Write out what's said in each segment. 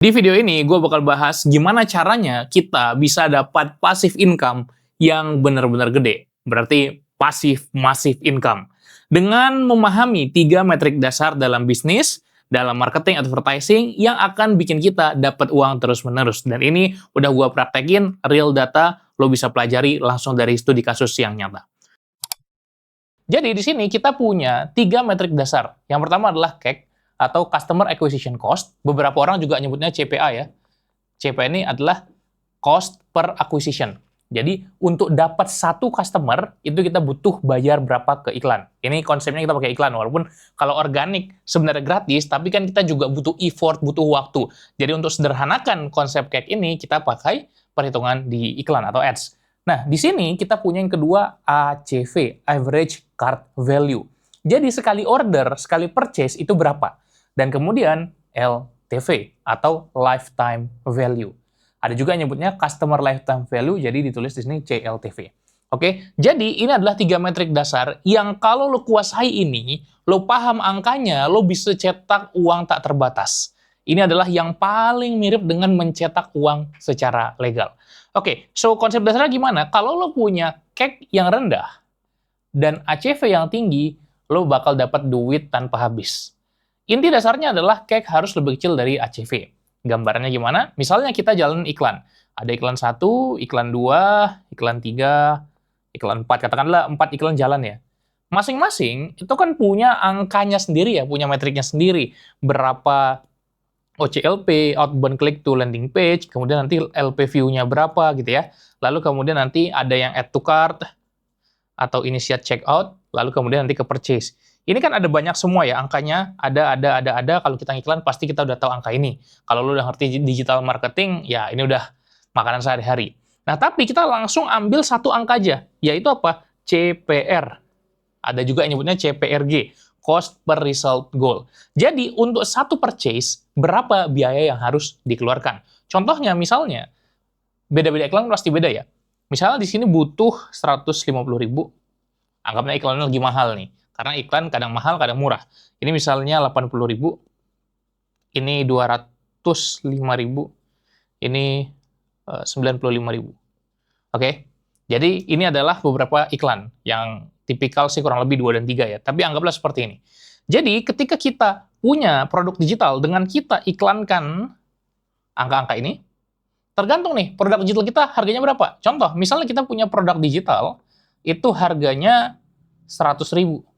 Di video ini, gue bakal bahas gimana caranya kita bisa dapat passive income yang benar-benar gede. Berarti passive income. Dengan memahami 3 metrik dasar dalam bisnis, dalam marketing advertising yang akan bikin kita dapat uang terus-menerus. Dan ini udah gue praktekin, real data, lo bisa pelajari langsung dari studi kasus yang nyata. Jadi di sini kita punya 3 metrik dasar. Yang pertama adalah CAC, atau Customer Acquisition Cost. Beberapa orang juga nyebutnya CPA ya. CPA ini adalah Cost per Acquisition. Jadi, untuk dapat satu customer, itu kita butuh bayar berapa ke iklan. Ini konsepnya kita pakai iklan, walaupun kalau organik sebenarnya gratis, tapi kan kita juga butuh effort, butuh waktu. Jadi, untuk sederhanakan konsep CAC ini, kita pakai perhitungan di iklan atau ads. Nah, di sini kita punya yang kedua ACV, Average Cart Value. Jadi, sekali order, sekali purchase, itu berapa? Dan kemudian LTV atau lifetime value. Ada juga yang nyebutnya customer lifetime value, jadi ditulis di sini CLTV. Oke, jadi ini adalah 3 metrik dasar yang kalau lo kuasai ini, lo paham angkanya, lo bisa cetak uang tak terbatas. Ini adalah yang paling mirip dengan mencetak uang secara legal. Oke, so konsep dasarnya gimana? Kalau lo punya CAC yang rendah dan ACV yang tinggi, lo bakal dapat duit tanpa habis. Inti dasarnya adalah CAC harus lebih kecil dari ACV. Gambarannya gimana? Misalnya kita jalan iklan. Ada iklan 1, iklan 2, iklan 3, iklan 4. Katakanlah 4 iklan jalan ya. Masing-masing itu kan punya angkanya sendiri ya, punya metriknya sendiri. Berapa OCLP, outbound click to landing page, kemudian nanti LP view-nya berapa gitu ya. Lalu kemudian nanti ada yang add to cart, atau initiate checkout, lalu kemudian nanti ke purchase. Ini kan ada banyak semua ya, angkanya ada. Kalau kita ngiklan, pasti kita udah tahu angka ini. Kalau lu udah ngerti digital marketing, ya ini udah makanan sehari-hari. Nah, tapi kita langsung ambil satu angka aja, yaitu apa? CPR. Ada juga yang nyebutnya CPRG, Cost per Result Goal. Jadi, untuk satu purchase, berapa biaya yang harus dikeluarkan? Contohnya, misalnya, beda-beda iklan pasti beda ya. Misalnya di sini butuh 150.000, anggapnya iklannya lagi mahal nih. Karena iklan kadang mahal, kadang murah. Ini misalnya 80.000, ini 205.000, ini 95.000. Oke? Jadi ini adalah beberapa iklan yang tipikal sih kurang lebih 2 dan 3 ya. Tapi anggaplah seperti ini. Jadi ketika kita punya produk digital dengan kita iklankan angka-angka ini, tergantung nih produk digital kita harganya berapa. Contoh, misalnya kita punya produk digital, itu harganya 100.000.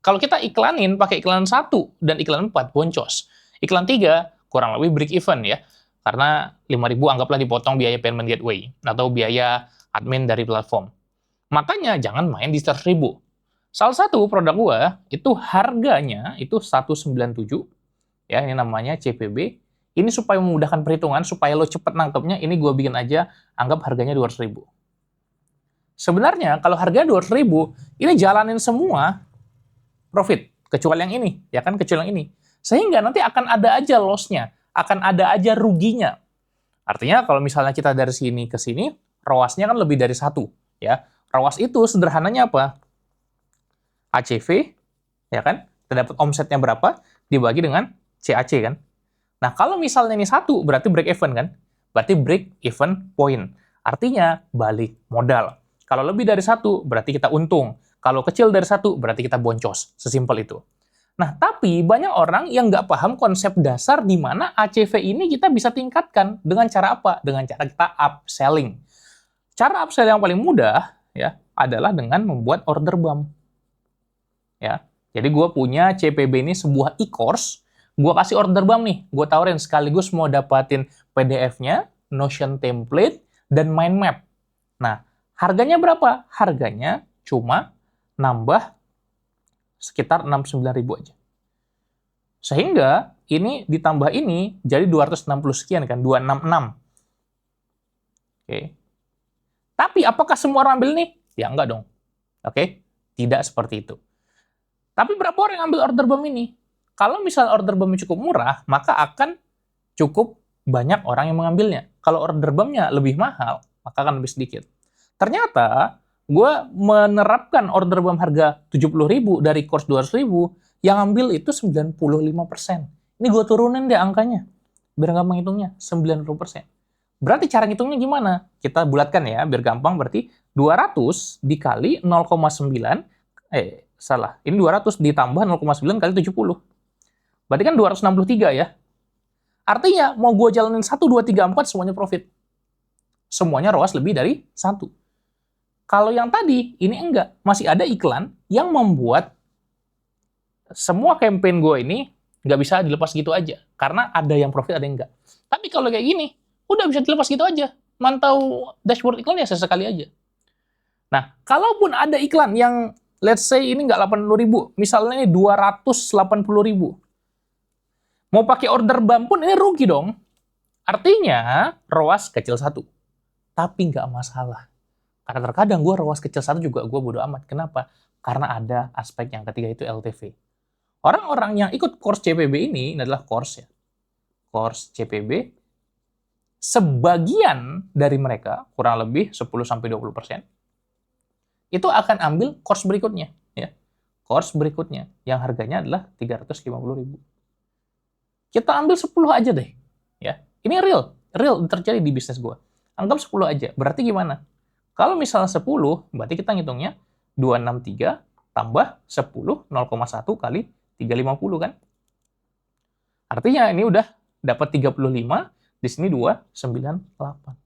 Kalau kita iklanin pakai iklan 1 dan iklan 4, boncos. Iklan 3, kurang lebih break even ya. Karena 5.000 anggaplah dipotong biaya payment gateway atau biaya admin dari platform. Makanya jangan main di 100.000. Salah satu produk gua, itu harganya itu 197, ya ini namanya CPB. Ini supaya memudahkan perhitungan, supaya lo cepet nangkepnya, ini gua bikin aja, anggap harganya 200.000. Sebenarnya, kalau harganya 200.000, ini jalanin semua profit, kecuali yang ini, ya kan, kecuali yang ini. Sehingga nanti akan ada aja loss-nya, akan ada aja ruginya. Artinya, kalau misalnya kita dari sini ke sini, ROAS-nya kan lebih dari 1, ya. ROAS itu sederhananya apa? ACV, ya kan, kita dapat omsetnya berapa, dibagi dengan CAC, kan. Nah, kalau misalnya ini 1, berarti break even, kan? Berarti break even point. Artinya, balik modal. Kalau lebih dari 1, berarti kita untung. Kalau kecil dari 1, berarti kita boncos. Sesimpel itu. Nah, tapi banyak orang yang nggak paham konsep dasar di mana ACV ini kita bisa tingkatkan. Dengan cara apa? Dengan cara kita upselling. Cara upselling yang paling mudah ya adalah dengan membuat order bump. Ya, jadi gue punya CPB ini sebuah e-course, gue kasih order bump nih, gue tawarin sekaligus mau dapatin PDF-nya, Notion template, dan mind map. Nah, harganya berapa? Harganya cuma nambah sekitar 69.000 aja. Sehingga ini ditambah ini jadi 260 sekian kan, 266. Oke. Tapi apakah semua orang ambil nih? Ya enggak dong. Oke? Tidak seperti itu. Tapi berapa orang yang ambil order bump ini? Kalau misalnya order bump cukup murah, maka akan cukup banyak orang yang mengambilnya. Kalau order bump-nya lebih mahal, maka akan lebih sedikit. Ternyata gue menerapkan order bump harga 70.000 dari course 200.000, yang ambil itu 95%. Ini gue turunin deh angkanya. Biar gampang hitungnya, 90%. Berarti cara ngitungnya gimana? Kita bulatkan ya, biar gampang. Berarti 200 dikali 0,9, salah. Ini 200 ditambah 0,9 kali 70. Berarti kan 263 ya. Artinya, mau gue jalanin 1, 2, 3, 4, semuanya profit. Semuanya ROAS lebih dari 1. Kalau yang tadi, ini enggak. Masih ada iklan yang membuat semua campaign gue ini nggak bisa dilepas gitu aja. Karena ada yang profit, ada yang enggak. Tapi kalau kayak gini, udah bisa dilepas gitu aja. Mantau dashboard iklan ya sesekali aja. Nah, kalaupun ada iklan yang, let's say ini nggak 80.000, misalnya ini 280.000. Mau pakai order BAM pun ini rugi dong. Artinya, ROAS kecil 1. Tapi nggak masalah. Karena terkadang gue ROAS kecil 1 juga gue bodo amat. Kenapa? Karena ada aspek yang ketiga, itu LTV. Orang-orang yang ikut course CPB ini adalah course ya. Course CPB, sebagian dari mereka, kurang lebih 10-20%, itu akan ambil course berikutnya. Ya. Course berikutnya, yang harganya adalah 350.000. Kita ambil 10 aja deh. Ya. Ini real terjadi di bisnis gue. Anggap 10 aja. Berarti gimana? Kalau misalnya 10, berarti kita ngitungnya 263 tambah 10, 0,1 kali 350 kan? Artinya ini udah dapat 35, di sini 298.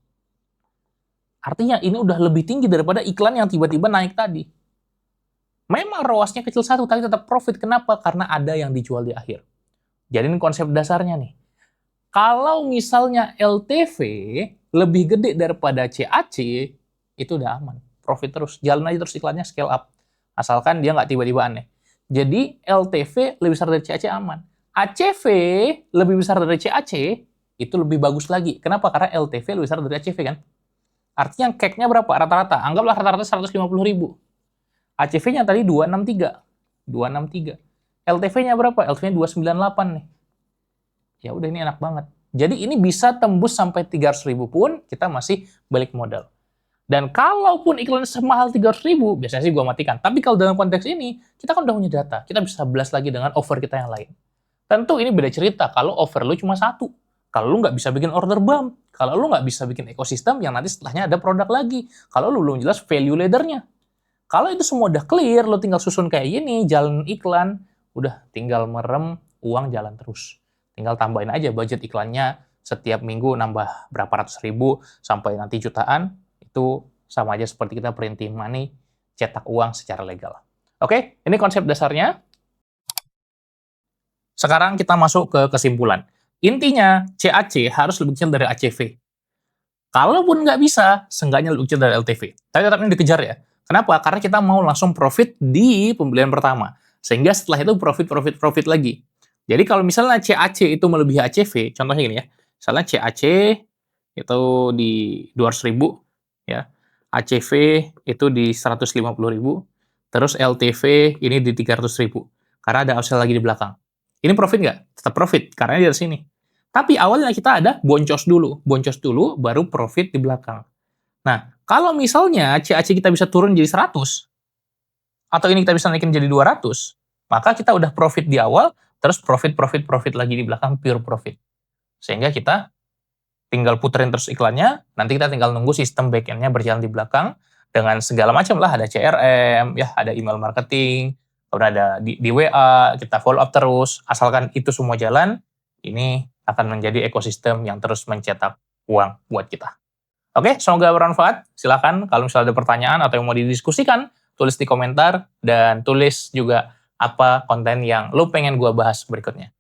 Artinya ini udah lebih tinggi daripada iklan yang tiba-tiba naik tadi. Memang ROAS-nya kecil 1, tapi tetap profit. Kenapa? Karena ada yang dijual di akhir. Jadi ini konsep dasarnya nih. Kalau misalnya LTV lebih gede daripada CAC, itu udah aman. Profit terus. Jalan aja terus iklannya, scale up. Asalkan dia nggak tiba-tiba aneh. Jadi LTV lebih besar dari CAC aman. ACV lebih besar dari CAC, itu lebih bagus lagi. Kenapa? Karena LTV lebih besar dari ACV kan? Artinya CAC-nya berapa? Rata-rata. Anggaplah rata-rata 150.000. ACV-nya tadi 263. 263. LTV-nya berapa? LTV-nya 298 nih. Ya udah, ini enak banget. Jadi ini bisa tembus sampai 300.000 pun, kita masih balik modal. Dan kalaupun iklan semahal 300.000, biasanya sih gua matikan. Tapi kalau dalam konteks ini, kita kan udah punya data. Kita bisa blast lagi dengan offer kita yang lain. Tentu ini beda cerita kalau offer lu cuma 1. Kalau lu nggak bisa bikin order BAM. Kalau lu nggak bisa bikin ekosistem yang nanti setelahnya ada produk lagi. Kalau lu belum jelas value ladder-nya. Kalau itu semua udah clear, lu tinggal susun kayak gini, jalan iklan, udah tinggal merem, uang jalan terus. Tinggal tambahin aja budget iklannya, setiap minggu nambah berapa ratus ribu, sampai nanti jutaan, itu sama aja seperti kita printing money, cetak uang secara legal. Oke, ini konsep dasarnya. Sekarang kita masuk ke kesimpulan. Intinya, CAC harus lebih kecil dari ACV. Kalaupun nggak bisa, seenggaknya lebih kecil dari LTV. Tapi tetap ini dikejar ya. Kenapa? Karena kita mau langsung profit di pembelian pertama. Sehingga setelah itu profit lagi. Jadi kalau misalnya CAC itu melebihi ACV, contohnya gini ya. Misalnya CAC itu di 200.000, ya. ACV itu di 150.000, terus LTV ini di 300.000. Karena ada upsell lagi di belakang. Ini profit nggak? Tetap profit, karena dia dari sini. Tapi awalnya kita ada boncos dulu, baru profit di belakang. Nah, kalau misalnya CAC kita bisa turun jadi 100, atau ini kita bisa naikin jadi 200, maka kita udah profit di awal, terus profit lagi di belakang, pure profit. Sehingga kita tinggal puterin terus iklannya, nanti kita tinggal nunggu sistem back-end-nya berjalan di belakang, dengan segala macam lah, ada CRM, ya ada email marketing, kemudian ada di WA, kita follow up terus, asalkan itu semua jalan, ini akan menjadi ekosistem yang terus mencetak uang buat kita. Oke, semoga bermanfaat. Silakan kalau misalnya ada pertanyaan atau yang mau didiskusikan, tulis di komentar, dan tulis juga apa konten yang lo pengen gua bahas berikutnya.